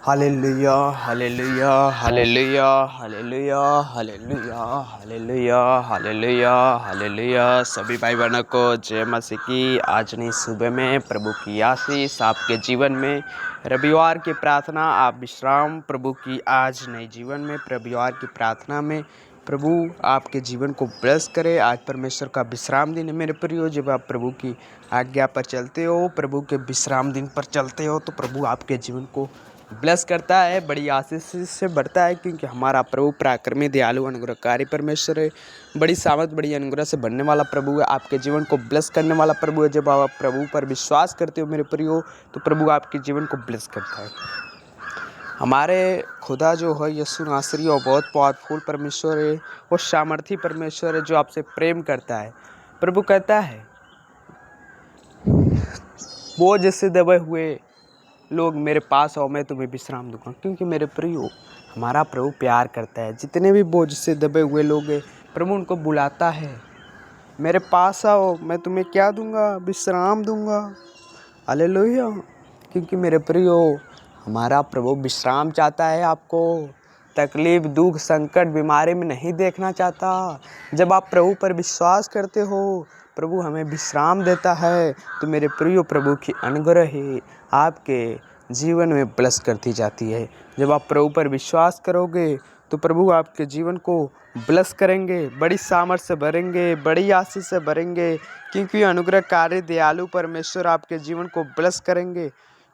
Hallelujah hallelujah hallelujah hallelujah hallelujah hallelujah hallelujah hallelujah. सभी भाई बहनों को जय मसीह की। आज नई सुबह में प्रभु की आशीष आपके जीवन में। रविवार की प्रार्थना आप विश्राम प्रभु की आज नए जीवन में रविवार की प्रार्थना में प्रभु आपके जीवन को ब्लेस करे। आज परमेश्वर का विश्राम दिन है मेरे प्रियो। जब आप प्रभु की आज्ञा पर चलते हो, प्रभु के विश्राम दिन पर चलते हो, तो प्रभु आपके जीवन को ब्लेस करता है, बड़ी आशीष से बढ़ता है। क्योंकि हमारा प्रभु पराक्रमी दयालु अनुग्रहकारी परमेश्वर है। बड़ी सामर्थ बड़ी अनुग्रह से बनने वाला प्रभु है। आपके जीवन को ब्लेस करने वाला प्रभु है। जब आप प्रभु पर विश्वास करते हो मेरे प्रियो, तो प्रभु आपके जीवन को ब्लेस करता है। हमारे खुदा जो है यीशु नासरी और बहुत पावरफुल परमेश्वर है। वो सामर्थी परमेश्वर है जो आपसे प्रेम करता है। प्रभु कहता है वो जैसे दबे हुए लोग मेरे पास आओ, मैं तुम्हें विश्राम दूंगा। क्योंकि मेरे प्रियो हमारा प्रभु प्यार करता है। जितने भी बोझ से दबे हुए लोग हैं, प्रभु उनको बुलाता है, मेरे पास आओ, मैं तुम्हें क्या दूंगा? विश्राम दूंगा। हालेलुया। क्योंकि मेरे प्रियो हमारा प्रभु विश्राम चाहता है। आपको तकलीफ दुख संकट बीमारी में नहीं देखना चाहता। जब आप प्रभु पर विश्वास करते हो, प्रभु हमें विश्राम देता है। तो मेरे प्रियो प्रभु की अनुग्रह ही आपके जीवन में ब्लेस करती जाती है। जब आप प्रभु पर विश्वास करोगे तो प्रभु आपके जीवन को ब्लेस करेंगे, बड़ी सामर्थ से भरेंगे, बड़ी आशीष से भरेंगे। क्योंकि अनुग्रहकारी दयालु परमेश्वर आपके जीवन को ब्लेस करेंगे।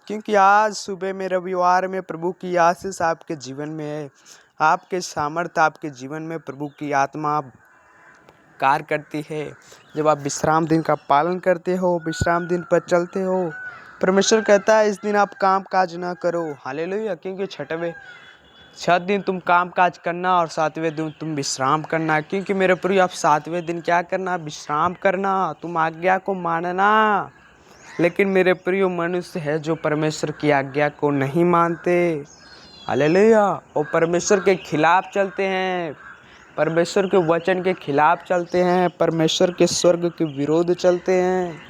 क्योंकि आज सुबह में रविवार में प्रभु की आशीष आपके जीवन में है। आपके सामर्थ्य आपके जीवन में प्रभु की आत्मा कार्य करती है। जब आप विश्राम दिन का पालन करते हो, विश्राम दिन पर चलते हो, परमेश्वर कहता है इस दिन आप काम काज ना करो। हालेलुया। क्योंकि छठ दिन तुम काम काज करना और 7वें दिन तुम विश्राम करना। क्योंकि मेरे प्रिय आप 7वें दिन क्या करना? विश्राम करना, तुम आज्ञा को मानना। लेकिन मेरे प्रिय मनुष्य है जो परमेश्वर की आज्ञा को नहीं मानते। हालेलुया। वो परमेश्वर के खिलाफ चलते हैं, परमेश्वर के वचन के खिलाफ चलते हैं, परमेश्वर के स्वर्ग के विरोध चलते हैं।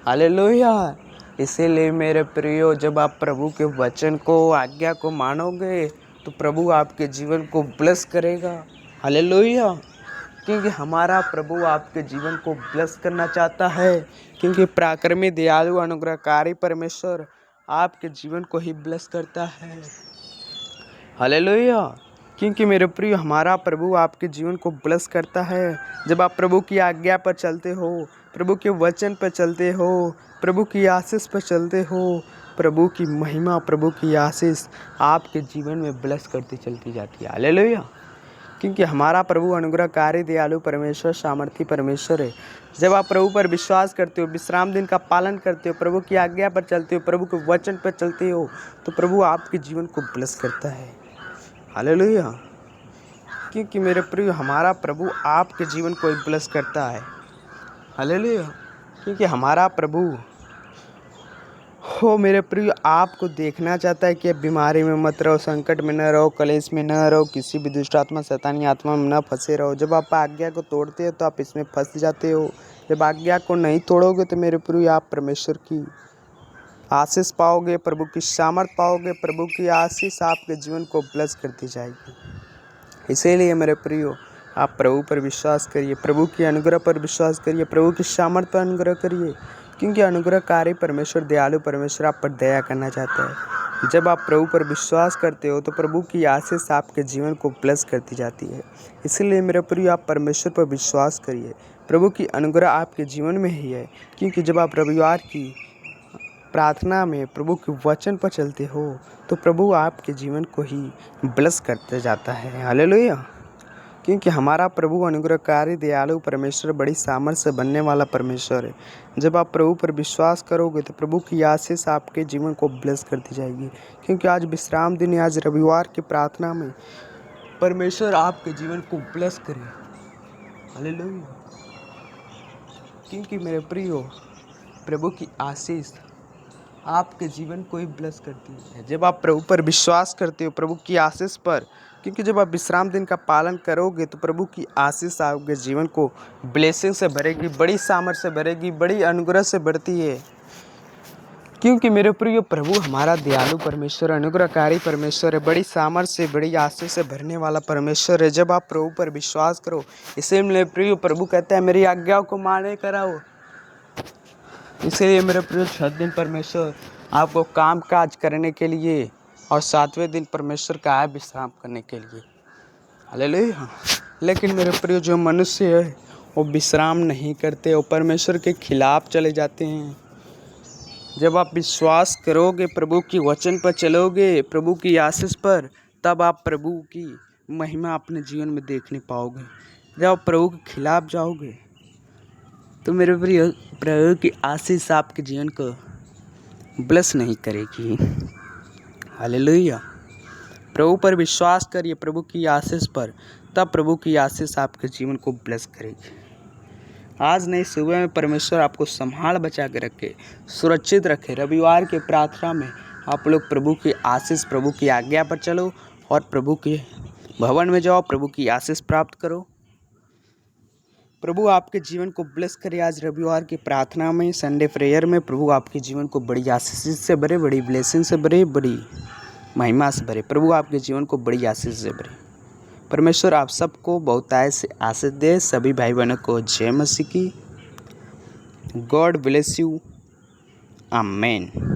हालेलुया। इसीलिए मेरे प्रियो जब आप प्रभु के वचन को आज्ञा को मानोगे तो प्रभु आपके जीवन को ब्लेस करेगा। हालेलुया। क्योंकि हमारा प्रभु आपके जीवन को ब्लेस करना चाहता है। क्योंकि पराक्रमी दयालु अनुग्रहकारी परमेश्वर आपके जीवन को ही ब्लेस करता है। हालेलुया। क्योंकि मेरे प्रिय हमारा प्रभु आपके जीवन को ब्लेस करता है। जब आप प्रभु की आज्ञा पर चलते हो, प्रभु के वचन पर चलते हो, प्रभु की आशीष पर चलते हो, प्रभु की महिमा प्रभु की आशीष आपके जीवन में ब्लेस करती चलती जाती है। हालेलुया। क्योंकि हमारा प्रभु अनुग्रहकारी दयालु परमेश्वर सामर्थी परमेश्वर है। जब आप प्रभु पर विश्वास करते हो, विश्राम दिन का पालन करते हो, प्रभु की आज्ञा पर चलते हो, प्रभु के वचन पर चलते हो, तो प्रभु आपके जीवन को ब्लेस करता है। हालेलुया। क्योंकि मेरे प्रिय हमारा प्रभु आपके जीवन को ब्लेस करता है। हालेलुया। क्योंकि हमारा प्रभु हो मेरे प्रिय आपको देखना चाहता है कि आप बीमारी में मत रहो, संकट में न रहो, कलेश में न रहो, किसी भी दुष्ट आत्मा शैतानी आत्मा में न फंसे रहो। जब आप आज्ञा को तोड़ते हो तो आप इसमें फंस जाते हो। जब आज्ञा को नहीं तोड़ोगे तो मेरे प्रिय आप परमेश्वर की आशीष पाओगे, प्रभु की सामर्थ पाओगे, प्रभु की आशीष आपके जीवन को ब्लेस करती जाएगी। इसीलिए मेरे प्रियो आप प्रभु पर विश्वास करिए, प्रभु की अनुग्रह पर विश्वास करिए, प्रभु की सामर्थ पर अनुग्रह करिए। क्योंकि अनुग्रहकारी परमेश्वर दयालु परमेश्वर आप पर दया करना चाहता है। जब आप प्रभु पर विश्वास करते हो तो प्रभु की आशीष आपके जीवन को ब्लेस करती जाती है। इसीलिए मेरे प्रियो आप परमेश्वर पर विश्वास करिए, प्रभु की अनुग्रह आपके जीवन में ही है। क्योंकि जब आप रविवार की प्रार्थना में प्रभु के वचन पर चलते हो तो प्रभु आपके जीवन को ही ब्लेस करते जाता है। हालेलुया। क्योंकि हमारा प्रभु अनुग्रहकारी दयालु परमेश्वर बड़ी सामर्थ से बनने वाला परमेश्वर है। जब आप प्रभु पर विश्वास करोगे तो प्रभु की आशीष आपके जीवन को ब्लेस करती जाएगी। क्योंकि आज विश्राम दिन है, आज रविवार की प्रार्थना में परमेश्वर आपके जीवन को ब्लेस करे। हालेलुया। क्योंकि मेरे प्रियो प्रभु की आशीष आपके जीवन को ही ब्लेस करती है। जब आप प्रभु पर विश्वास करते हो, प्रभु की आशीष पर, क्योंकि जब आप विश्राम दिन का पालन करोगे तो प्रभु की आशीष आपके जीवन को ब्लेसिंग से भरेगी, बड़ी सामर्थ से भरेगी, बड़ी अनुग्रह से बढ़ती है। क्योंकि मेरे प्रिय प्रभु हमारा दयालु परमेश्वर, अनुग्रहकारी परमेश्वर है, बड़ी सामर्थ्य से, बड़ी आशीष से भरने वाला परमेश्वर है। जब आप प्रभु पर विश्वास करो, इसे मेरे प्रिय प्रभु कहते हैं मेरी आज्ञाओं को माने कराओ। इसलिए मेरे प्रिय 6 दिन परमेश्वर आपको काम काज करने के लिए और 7वें दिन परमेश्वर का है विश्राम करने के लिए। हालेलुया। लेकिन मेरे प्रिय जो मनुष्य है वो विश्राम नहीं करते, वो परमेश्वर के खिलाफ चले जाते हैं। जब आप विश्वास करोगे, प्रभु की वचन पर चलोगे, प्रभु की आशीष पर, तब आप प्रभु की महिमा अपने जीवन में देखने पाओगे। जब आप प्रभु के खिलाफ जाओगे तो मेरे प्रिय प्रभु की आशीष आपके जीवन को ब्लेस नहीं करेगी। हालेलुया। प्रभु पर विश्वास करिए, प्रभु की आशीष पर, तब प्रभु की आशीष आपके जीवन को ब्लेस करेगी। आज नहीं, सुबह में परमेश्वर आपको संभाल बचा के रखे, सुरक्षित रखे। रविवार के प्रार्थना में आप लोग प्रभु की आशीष, प्रभु की आज्ञा पर चलो और प्रभु के भवन में जाओ, प्रभु की आशीष प्राप्त करो। प्रभु आपके जीवन को ब्लेस करे। आज रविवार की प्रार्थना में, संडे प्रेयर में प्रभु आपके जीवन को बड़ी आशीष से भरे, बड़ी ब्लेसिंग से भरे, बड़ी महिमा से भरे। प्रभु आपके जीवन को बड़ी आशीष से भरे। परमेश्वर आप सबको बहुतायत से आशीष दे। सभी भाई बहनों को जय मसीह की। God bless you. आमेन।